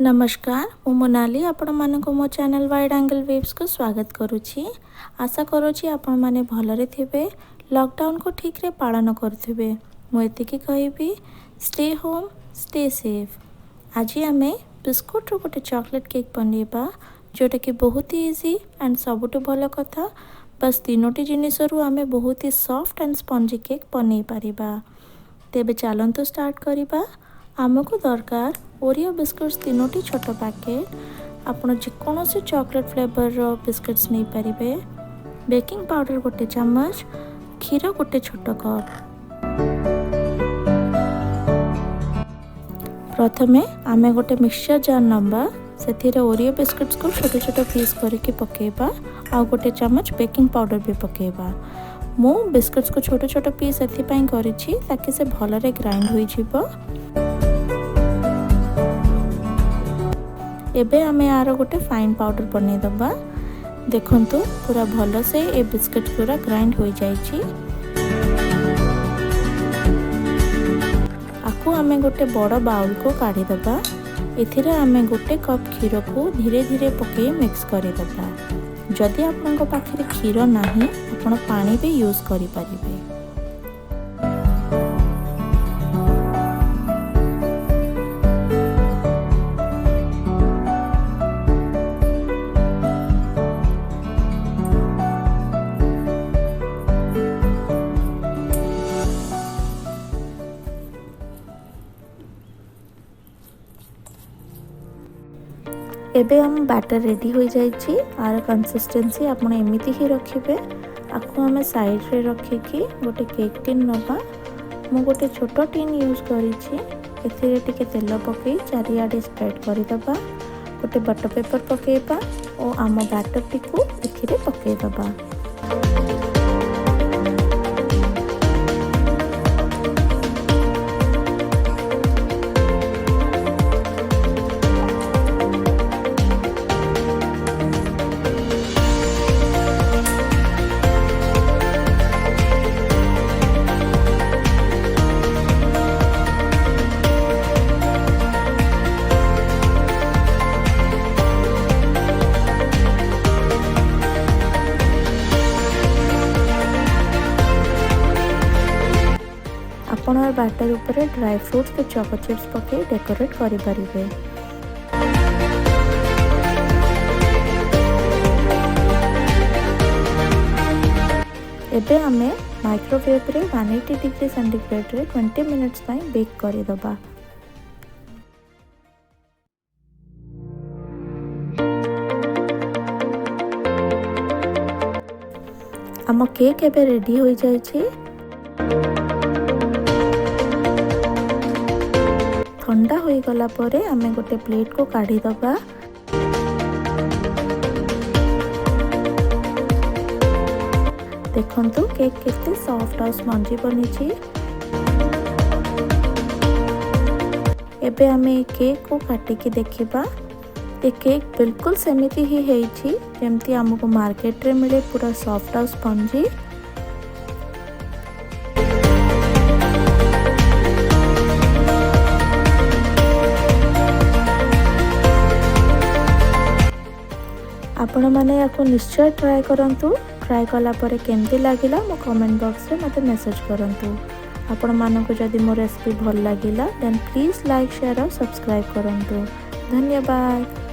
नमस्कार मु मोनाली आपण मानक मो चैनल वाइड एंगल वेव्स को स्वागत करुछि। आशा करुछि आपण माने भलरे थिबे, लॉकडाउन को ठीक रे पालन करथिबे। मु एतिकी कहिबी स्टे होम स्टे सेफ। आज आमे बिस्कुट रो गोटे चॉकलेट केक बनेबा जोटा कि बहुत ही इजी एंड सबुठ भल कथा। बस तीनोटी जिनिस रु आमे बहुत ही सॉफ्ट एंड स्पंजी केक बनै परिबा। तेबे चलंतु स्टार्ट करिबा। आमको दरकार ओरियो बिस्कुट्स तीनोटी छोट पैकेट। आपण जेकोसी चॉकलेट फ्लेवर रो बिस्कुट्स नहीं पारिबे। बेकिंग पाउडर गोटे चम्मच, क्षीर गोटे छोट कप। प्रथमे आमे गोटे मिक्सचर जार नंबा, से ओरियो बिस्कुट्स को छोट छोट पीस करके पकेबा। आ गोटे चम्मच बेकिंग पाउडर भी पकेबा। मु बिस्कुट्स को छोट छोट पीस एथिपाई करिछि ताकि से भलरे ग्राइंड होई जिवो। एबे आमे यार गोटे फाइन पाउडर बनै दबा। देखंतु पूरा भल से ए बिस्कुट पूरा ग्राइंड हो जाइछि। आकु आमे गोटे बड़ बाउल को काढ़ी दबा। एथिरे आमे गोटे कप क्षीर को धीरे धीरे पके मिक्स करि दबा। जदि आपनको पाखरे क्षीर नाही, आपण पानी भी यूज करि परिबे। एबे हम बैटर रेडी हो जाइछि। आर कंसिस्टेंसी आपण एमिति ही रखिबे। आखु हमें साइड रे रखिकी गोटे केक टिन नबा। मु गोटे छोट टिन यूज करिछि। एथिरे टिके तेल पकई चारियाडे स्प्रेड करि दबा। गोटे बटर पेपर पकेबा और आम बैटर टिकु एथिरे पकई दबा। आपण बैटर ऊपर ड्राई फ्रूट्स के चॉको चिप्स पके डेकोरेट करि परिबे। एबे हमें माइक्रोवेव रे 180 डिग्री सेंटीग्रेड रे 20 मिनिट्स ताई बेक करि दबा। आम केक एबे रेडी हो जाय छै। ठंडा हो गला परे आमे गोटे प्लेट को काढ़ी दबा। देखंतु केक केते सॉफ्ट और स्पंजी बनिछि। एबे आमे केक को काटी के देखिबा। ए केक बिल्कुल सेमिति ही हेछि जेमति हमको मार्केट रे मिले, पूरा सॉफ्ट और स्पंजी। आपण माने याको निश्चय ट्राई करंतु। ट्राई कला परे केमती लागिला मो कमेंट बॉक्स रे मते मेसेज करंतु। आपण मानको जदि मो रेसिपी भल लागिला देन प्लीज लाइक शेयर और सब्सक्राइब करंतु। धन्यवाद।